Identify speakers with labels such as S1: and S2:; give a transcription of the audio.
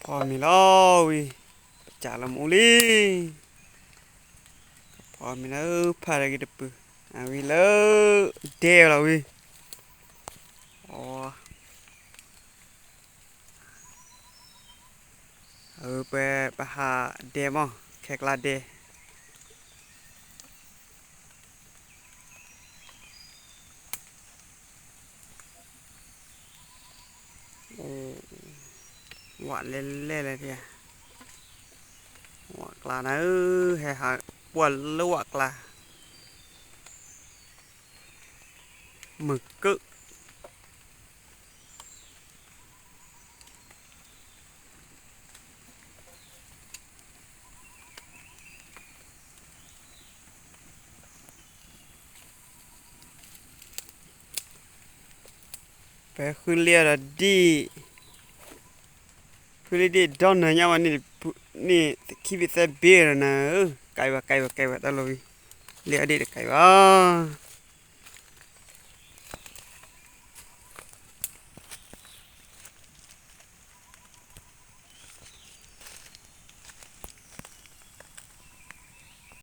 S1: พอมีแล้วจาละมูลีพอมีแล้วภารกิจปึอาวิแล้วเดวแล้ววิอ๋อไปหาเดมอแขกลาเดหวานเล่ๆเลยเพียหวกลานะให้หาปวนลวกลาหมึกกึไปขึ้นเรียดดีคือดีดอนนะยามนี่คีวิเซเบรนะไกว่าตะลอยเรียดีไกว่า